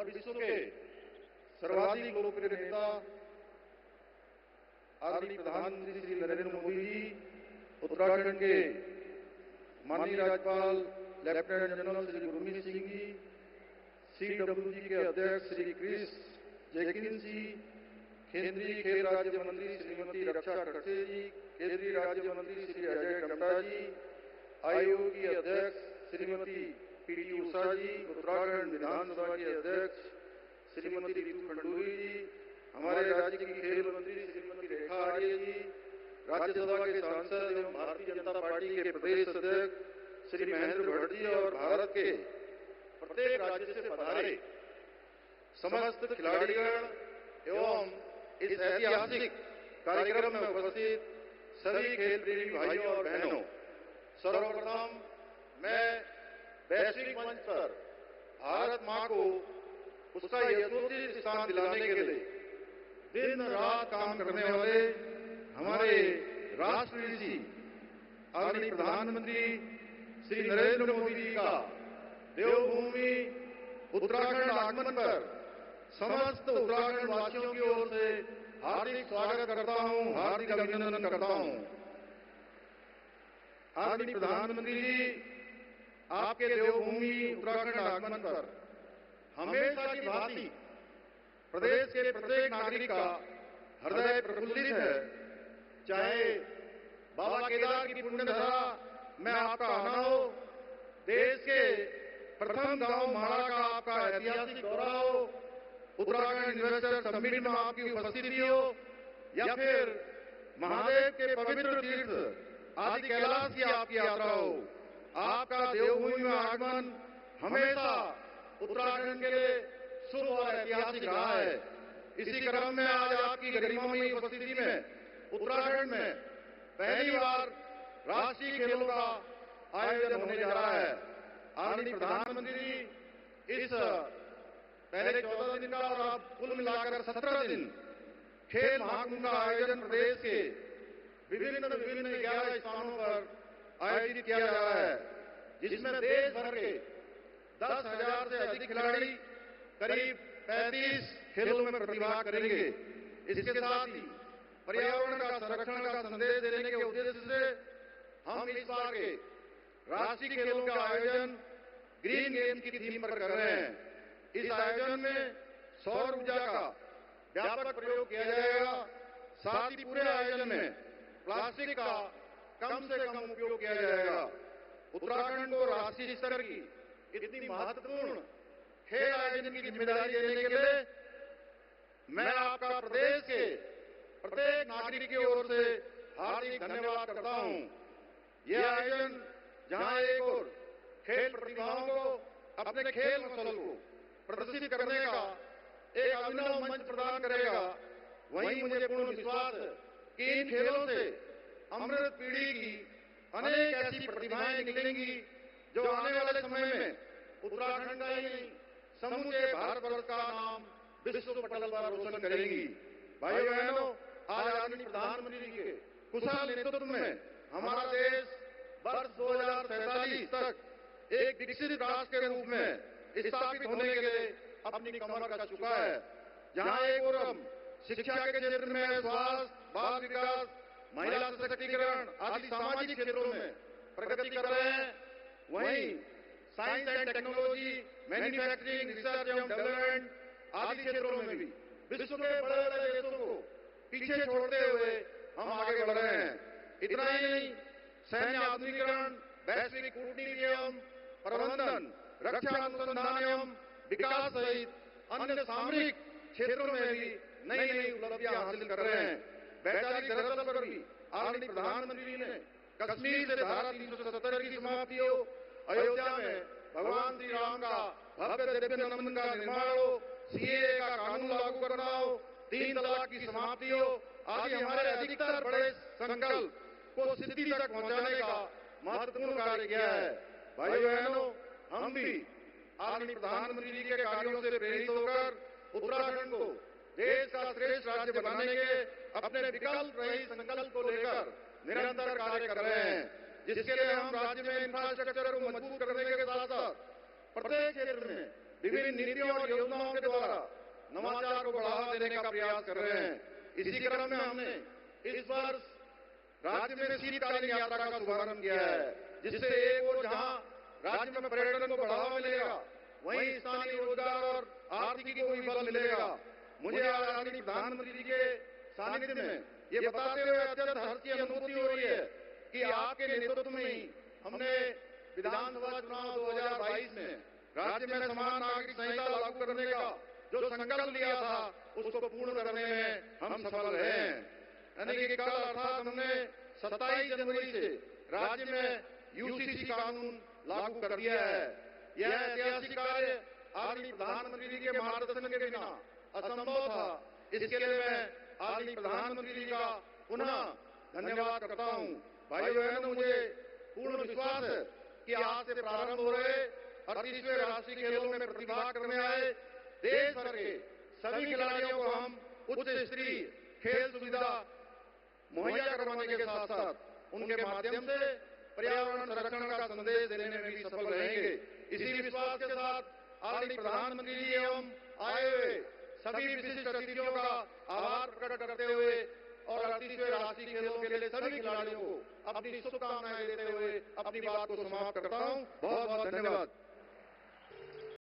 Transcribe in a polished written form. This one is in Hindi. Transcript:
विश्व के सर्वाधिक लोकप्रिय नेता आदरणीय प्रधानमंत्री श्री नरेंद्र मोदी जी, उत्तराखंड के माननीय राज्यपाल lieutenant general Shri Gurmeet Singh ji, CWG के अध्यक्ष श्री क्रिस जैकिन जी, केंद्रीय खेल राज्य मंत्री श्रीमती रक्षा खड़से जी, केंद्रीय राज्य मंत्री श्री अजय टम्टा जी, आयोग की अध्यक्ष श्रीमती PT उषा जी, उत्तराखंड विधानसभा के अध्यक्ष श्रीमती रितु खंडूरी जी, हमारे राज्य की खेल मंत्री श्रीमती रेखा आर्य जी, राज्यसभा के सांसद एवं भारतीय जनता पार्टी के प्रदेश अध्यक्ष श्री महेंद्र भट्ट जी और भारत के प्रत्येक राज्य से पधारे समस्त खिलाड़ीगण एवं इस ऐतिहासिक कार्यक्रम में उपस्थित सभी खेल प्रेमी भाइयों और बहनों, सर्वप्रथम मैं वैश्विक मंच पर भारत मां को उसका यथोचित स्थान दिलाने के लिए दिन रात काम करने वाले हमारे राष्ट्र ऋषि आदरणीय प्रधानमंत्री श्री नरेंद्र मोदी जी का देवभूमि उत्तराखंड आगमन पर समस्त उत्तराखंड वासियों की ओर से हार्दिक स्वागत करता हूं, हार्दिक अभिनंदन करता हूं। आदरणीय प्रधानमंत्री जी, आपके देवभूमि उत्तराखंड आगमन पर हमेशा की भांति प्रदेश के प्रत्येक नागरिक का हृदय प्रफुल्लित है। चाहे बाबा केदार की पुण्यधरा में आपका आना हो, देश के प्रथम गांव माड़ा का आपका ऐतिहासिक दौरा हो, उत्तराखंड इन्वेस्टर समिट में आपकी उपस्थिति हो, या फिर महादेव के पवित्र तीर्थ आदि कैलाश की आपकी यात्रा हो, आपका देवभूमि में आगमन हमेशा उत्तराखंड के लिए शुभ और ऐतिहासिक रहा है। इसी क्रम में आज आपकी गरिमामयी उपस्थिति में उत्तराखंड में पहली बार राष्ट्रीय खेलों का आयोजन होने जा रहा है। आदरणीय प्रधानमंत्री जी, इस पहले 14 दिन का और अब कुल मिलाकर 17 दिन खेल महाकुंभ का आयोजन प्रदेश के विभिन्न 11 स्थानों पर आयोजित किया जा रहा है, जिसमें देश भर के 10,000 से अधिक खिलाड़ी करीब 35 खेलों में प्रतिभाग करेंगे। इसके साथ ही पर्यावरण का संरक्षण का संदेश देने के उद्देश्य से हम इस बार के राष्ट्रीय खेलों का आयोजन ग्रीन गेम्स की थीम पर कर रहे हैं। इस आयोजन में सौर ऊर्जा का व्यापक प्रयोग किया जाएगा। साथ ही पूरे आयोजन में प्लास्टिक का कम से कम उपयोग किया जाएगा। उत्तराखंड को राष्ट्रीय स्तर की इतनी महत्वपूर्ण खेल आयोजन की जिम्मेदारी देने के लिए मैं आपका प्रदेश के प्रत्येक नागरिक की ओर से हार्दिक धन्यवाद करता हूं। यह आयोजन जहां एक ओर खेल प्रतिभाओं को अपने खेल कौशल को प्रदर्शित करने का एक अभिनव मंच प्रदान करेगा, वहीं मुझे पूर्ण विश्वास है कि इन खेलों से अमृत पीढ़ी की अनेक ऐसी प्रतिभाएं निकलेंगी जो आने वाले समय में उत्तराखंड का ही नहीं समूचे भारतवर्ष का नाम विश्व पटल पर रोशन करेंगी। भाइयों बहनों, आज आदरणीय प्रधानमंत्री के कुशल नेतृत्व में हमारा देश वर्ष 2047 तक एक विकसित राष्ट्र के रूप में स्थापित होने के लिए अपनी कमर कस चुका है। जहां एक ओर हम शिक्षा के क्षेत्र में स्वास्थ्य, बाल विकास, महिला सशक्तिकरण आदि सामाजिक क्षेत्रों में प्रगति कर रहे हैं, वहीं science and technology, manufacturing, research एवं डेवलपमेंट आदि क्षेत्रों में भी विश्व के बड़े बड़े देशों को पीछे छोड़ते हुए हम आगे बढ़ रहे हैं। इतना ही नहीं, सैन्य आधुनिकीकरण, वैश्विक कूटनीति एवं प्रबंधन, रक्षा अनुसंधान एवं विकास सहित अन्य सामरिक क्षेत्रों में भी नई नई उपलब्धियां हासिल कर रहे हैं। वैचारिक धरातल पर भी आदरणीय प्रधानमंत्री ने कश्मीर से धारा 370 की समाप्ति हो, अयोध्या में भगवान श्री राम का भव्य दिव्य मंदिर का निर्माण हो, CAA का कानून लागू करना हो, 3 तलाक की समाप्ति हो, आदि हमारे अधिकतर बड़े संकल्प को सिद्धि तक पहुंचाने का महत्वपूर्ण कार्य किया है। भाई बहनों, हम भी आदरणीय प्रधानमंत्री जी के कार्यों से प्रेरित होकर उत्तराखंड को देश का श्रेष्ठ राज्य बनाने के अपने विकल्प रहित संकल्प को लेकर निरंतर कार्य कर रहे हैं, जिसके लिए हम राज्य में इंफ्रास्ट्रक्चर को मजबूत करने के साथ साथ प्रत्येक क्षेत्र में विभिन्न नीतियों और योजनाओं के द्वारा नवाचार को बढ़ावा देने का प्रयास कर रहे हैं। इसी क्रम में हमने इस वर्ष राज्य में शीतकालीन यात्रा का शुभारंभ किया है, जिससे एक और जहां राज्य में पर्यटन को बढ़ावा मिलेगा, वहीं स्थानीय रोजगार और आर्थिकी को भी बल मिलेगा। मुझे आज आदरणीय प्रधानमंत्री जी के सानिध्य में ये बताते हुए अत्यंत हर्ष की अनुभूति हो रही है कि आपके नेतृत्व में ही हमने विधानसभा चुनाव 2022 में राज्य में समान नागरिक संहिता लागू करने का जो संकल्प लिया था, उसको पूर्ण करने में हम सफल रहे हैं। यानी कि कल अर्थात हमने 27 जनवरी से राज्य में यूसीसी कानून लागू कर दिया है। यह ऐतिहासिक कार्य आदरणीय प्रधानमंत्री जी के मार्गदर्शन के बिना असंभव था। इसके लिए मैं आदरणीय प्रधानमंत्री जी का पुनः धन्यवाद करता हूं। भाइयों बहनों, मुझे पूर्ण विश्वास है कि आज से प्रारंभ हो रहे 38वें राष्ट्रीय खेलों में प्रतिभाग करने आए देश भर के सभी खिलाड़ियों को हम उच्च स्तरीय खेल सुविधा मुहैया करवाने के साथ साथ उनके माध्यम से पर्यावरण संरक्षण का संदेश देने में भी सफल रहेंगे। इसी विश्वास के साथ आदरणीय प्रधानमंत्री जी एवं आए हुए सभी विशिष्ट अतिथियों का आभार प्रकट करते हुए और 38वें राष्ट्रीय खेलों के लिए सभी खिलाड़ियों को अपनी शुभकामनाएं देते हुए अपनी बात को समाप्त करता हूं। बहुत बहुत धन्यवाद।